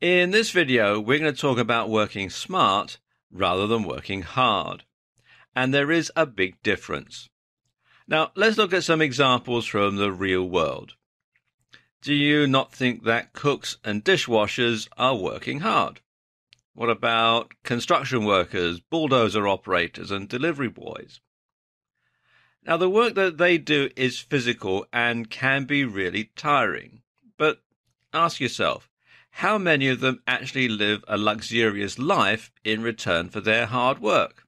In this video, we're going to talk about working smart rather than working hard. And there is a big difference. Now, let's look at some examples from the real world. Do you not think that cooks and dishwashers are working hard? What about construction workers, bulldozer operators, and delivery boys? Now, the work that they do is physical and can be really tiring. But ask yourself, how many of them actually live a luxurious life in return for their hard work?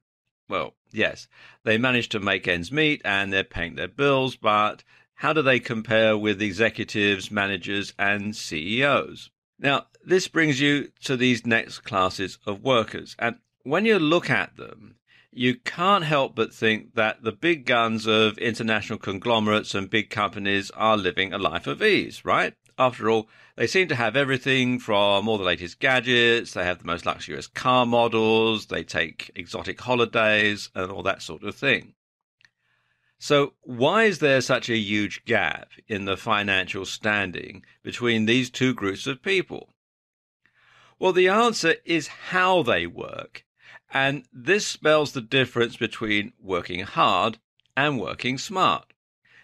Well, yes, they manage to make ends meet and they're paying their bills, but how do they compare with executives, managers, and CEOs? Now, this brings you to these next classes of workers, and when you look at them, you can't help but think that the big guns of international conglomerates and big companies are living a life of ease, right? After all, they seem to have everything from all the latest gadgets, they have the most luxurious car models, they take exotic holidays, and all that sort of thing. So why is there such a huge gap in the financial standing between these two groups of people? Well, the answer is how they work. And this spells the difference between working hard and working smart.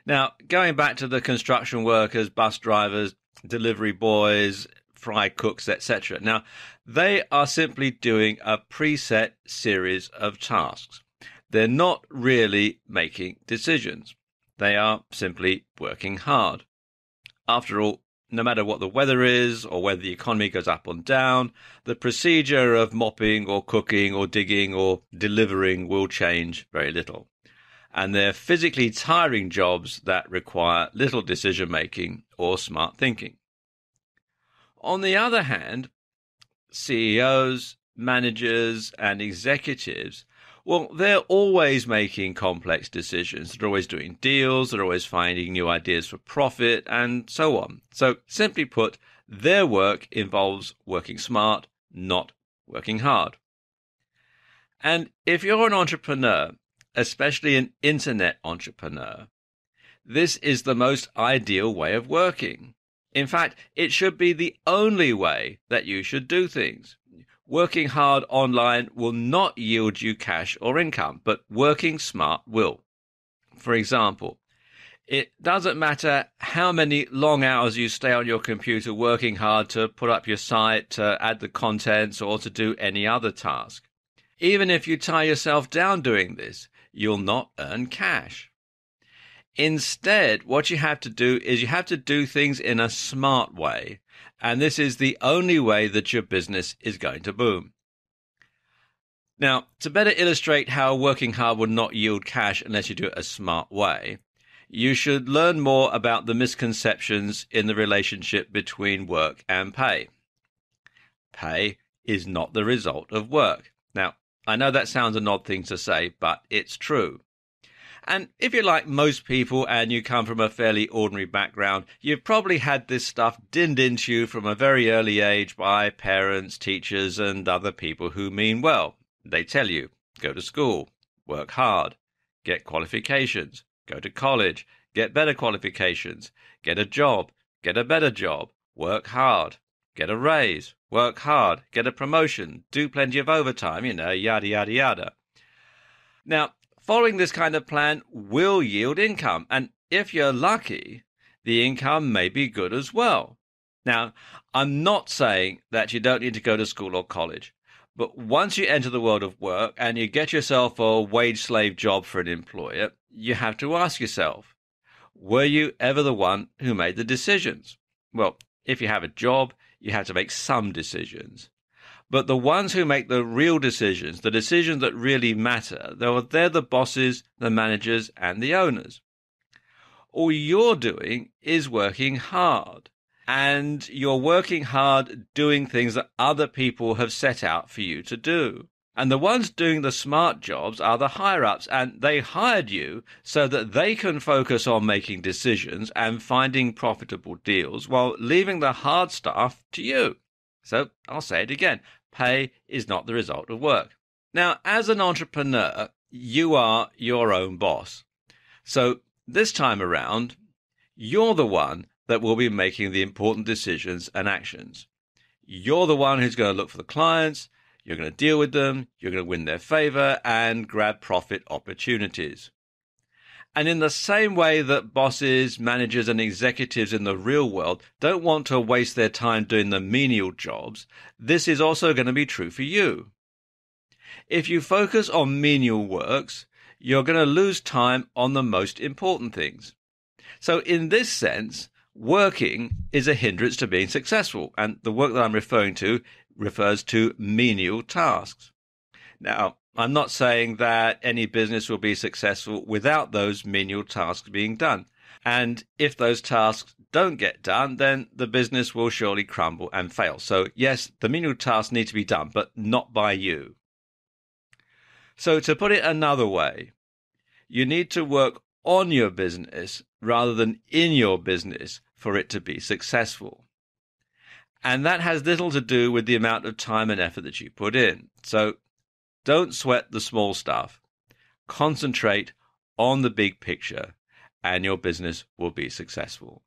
Now, going back to the construction workers, bus drivers, delivery boys, fry cooks, etc. Now, they are simply doing a preset series of tasks. They're not really making decisions. They are simply working hard. After all, no matter what the weather is or whether the economy goes up or down, the procedure of mopping or cooking or digging or delivering will change very little. And they're physically tiring jobs that require little decision-making or smart thinking. On the other hand, CEOs, managers, and executives, well, they're always making complex decisions. They're always doing deals, they're always finding new ideas for profit, and so on. So, simply put, their work involves working smart, not working hard. And if you're an entrepreneur, especially an internet entrepreneur, this is the most ideal way of working. In fact, it should be the only way that you should do things. Working hard online will not yield you cash or income, but working smart will. For example, it doesn't matter how many long hours you stay on your computer working hard to put up your site, to add the contents, or to do any other task. Even if you tie yourself down doing this, you'll not earn cash. Instead, what you have to do is you have to do things in a smart way, and this is the only way that your business is going to boom. Now, to better illustrate how working hard will not yield cash unless you do it a smart way, you should learn more about the misconceptions in the relationship between work and pay. Pay is not the result of work. Now, I know that sounds an odd thing to say, but it's true. And if you're like most people and you come from a fairly ordinary background, you've probably had this stuff dinned into you from a very early age by parents, teachers, and other people who mean well. They tell you, go to school, work hard, get qualifications, go to college, get better qualifications, get a job, get a better job, work hard, get a raise, work hard, get a promotion, do plenty of overtime, yada, yada, yada. Now, following this kind of plan will yield income, and if you're lucky, the income may be good as well. Now, I'm not saying that you don't need to go to school or college, but once you enter the world of work and you get yourself a wage slave job for an employer, you have to ask yourself, were you ever the one who made the decisions? Well, if you have a job, you have to make some decisions. But the ones who make the real decisions, the decisions that really matter, they're the bosses, the managers, and the owners. All you're doing is working hard. And you're working hard doing things that other people have set out for you to do. And the ones doing the smart jobs are the higher-ups, and they hired you so that they can focus on making decisions and finding profitable deals while leaving the hard stuff to you. So I'll say it again. Pay is not the result of work. Now, as an entrepreneur, you are your own boss. So this time around, you're the one that will be making the important decisions and actions. You're the one who's going to look for the clients, you're going to deal with them, you're going to win their favor and grab profit opportunities. And in the same way that bosses, managers, and executives in the real world don't want to waste their time doing the menial jobs, this is also going to be true for you. If you focus on menial works, you're going to lose time on the most important things. So in this sense, working is a hindrance to being successful, and the work that I'm referring to refers to menial tasks. Now, I'm not saying that any business will be successful without those menial tasks being done. And if those tasks don't get done, then the business will surely crumble and fail. So yes, the menial tasks need to be done, but not by you. So to put it another way, you need to work on your business rather than in your business for it to be successful. And that has little to do with the amount of time and effort that you put in. So don't sweat the small stuff. Concentrate on the big picture, and your business will be successful.